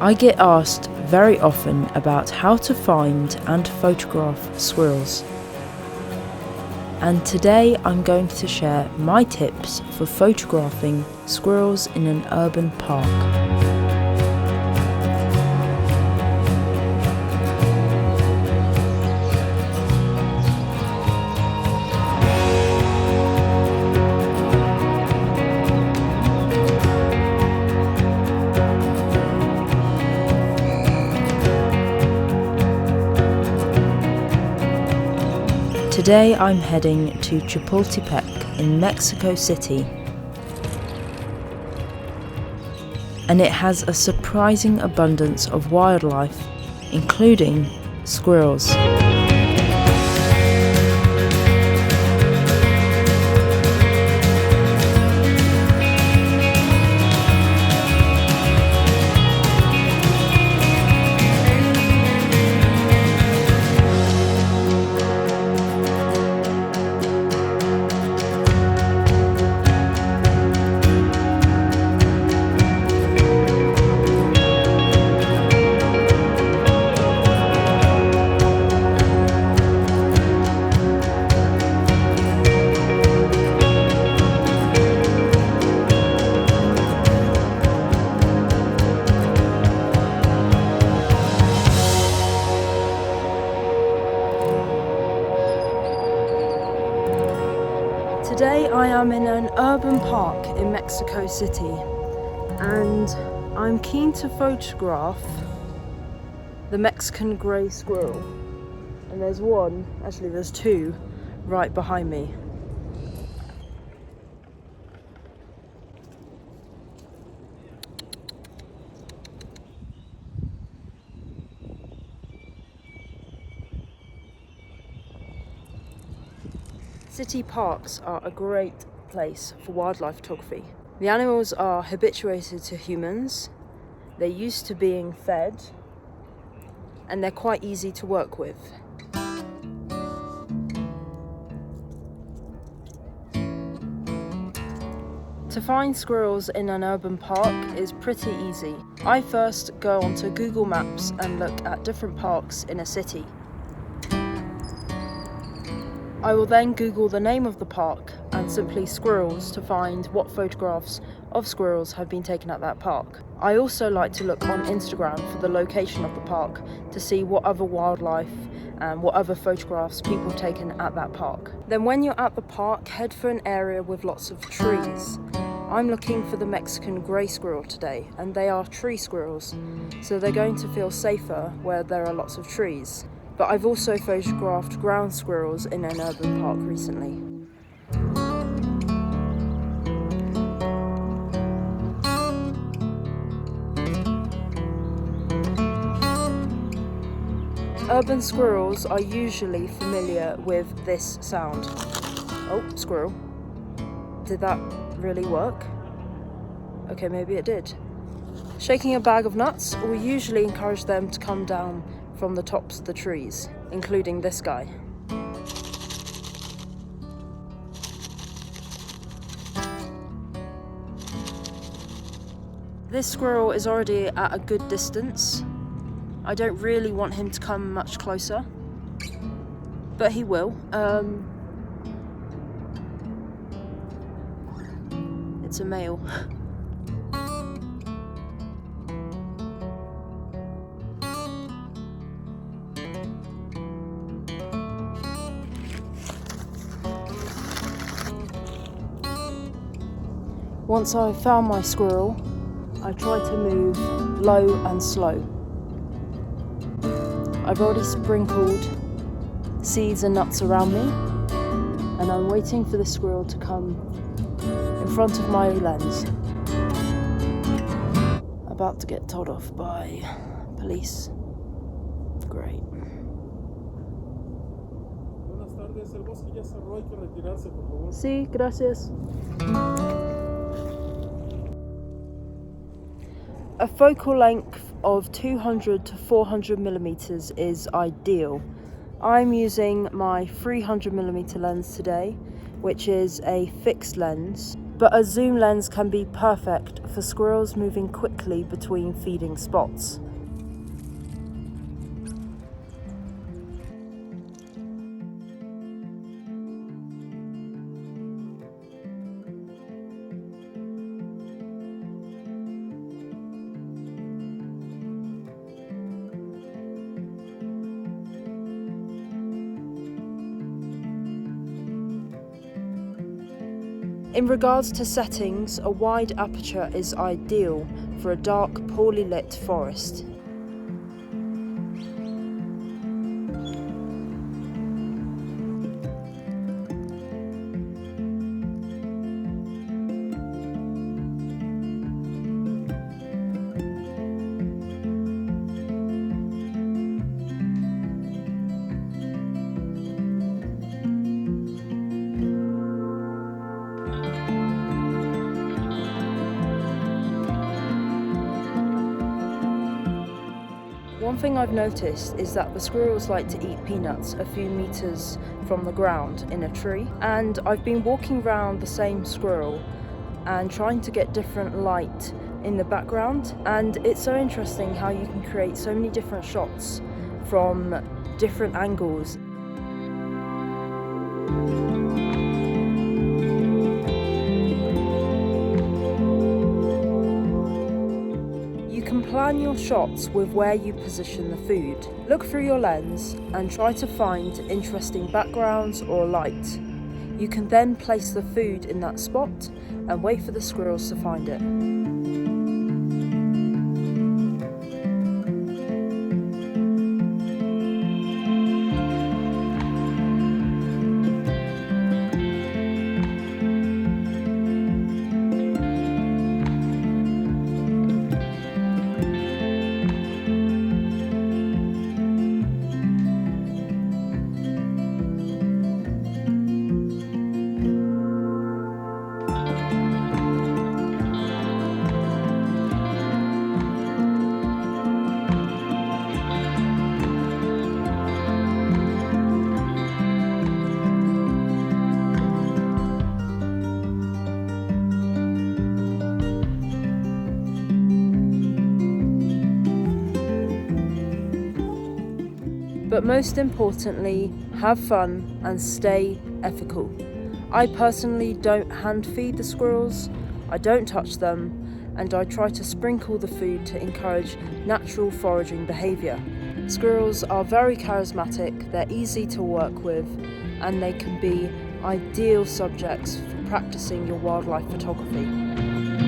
I get asked very often about how to find and photograph squirrels. And today I'm going to share my tips for photographing squirrels in an urban park. Today I'm heading to Chapultepec in Mexico City, and it has a surprising abundance of wildlife, including squirrels. Today I am in an urban park in Mexico City, and I'm keen to photograph the Mexican grey squirrel. And there's one, actually there's two, right behind me. City parks are a great place for wildlife photography. The animals are habituated to humans, they're used to being fed, and they're quite easy to work with. To find squirrels in an urban park is pretty easy. I first go onto Google Maps and look at different parks in a city. I will then Google the name of the park and simply squirrels to find what photographs of squirrels have been taken at that park. I also like to look on Instagram for the location of the park to see what other wildlife and what other photographs people have taken at that park. Then when you're at the park, head for an area with lots of trees. I'm looking for the Mexican grey squirrel today, and they are tree squirrels, so they're going to feel safer where there are lots of trees. But I've also photographed ground squirrels in an urban park recently. Urban squirrels are usually familiar with this sound. Oh, squirrel. Did that really work? Okay, maybe it did. Shaking a bag of nuts will usually encourage them to come down from the tops of the trees, including this guy. This squirrel is already at a good distance. I don't really want him to come much closer, but he will. It's a male. Once I've found my squirrel, I try to move low and slow. I've already sprinkled seeds and nuts around me, and I'm waiting for the squirrel to come in front of my lens. About to get told off by police. Great. Buenas tardes, el bosque ya cerró, hay que retirarse, por favor. Sí, gracias. A focal length of 200 to 400 millimeters is ideal. I'm using my 300mm lens today, which is a fixed lens, but a zoom lens can be perfect for squirrels moving quickly between feeding spots. In regards to settings, a wide aperture is ideal for a dark, poorly lit forest. One thing I've noticed is that the squirrels like to eat peanuts a few meters from the ground in a tree, and I've been walking around the same squirrel and trying to get different light in the background, and it's so interesting how you can create so many different shots from different angles. You can plan your shots with where you position the food. Look through your lens and try to find interesting backgrounds or light. You can then place the food in that spot and wait for the squirrels to find it. But most importantly, have fun and stay ethical. I personally don't hand feed the squirrels, I don't touch them, and I try to sprinkle the food to encourage natural foraging behaviour. Squirrels are very charismatic, they're easy to work with, and they can be ideal subjects for practicing your wildlife photography.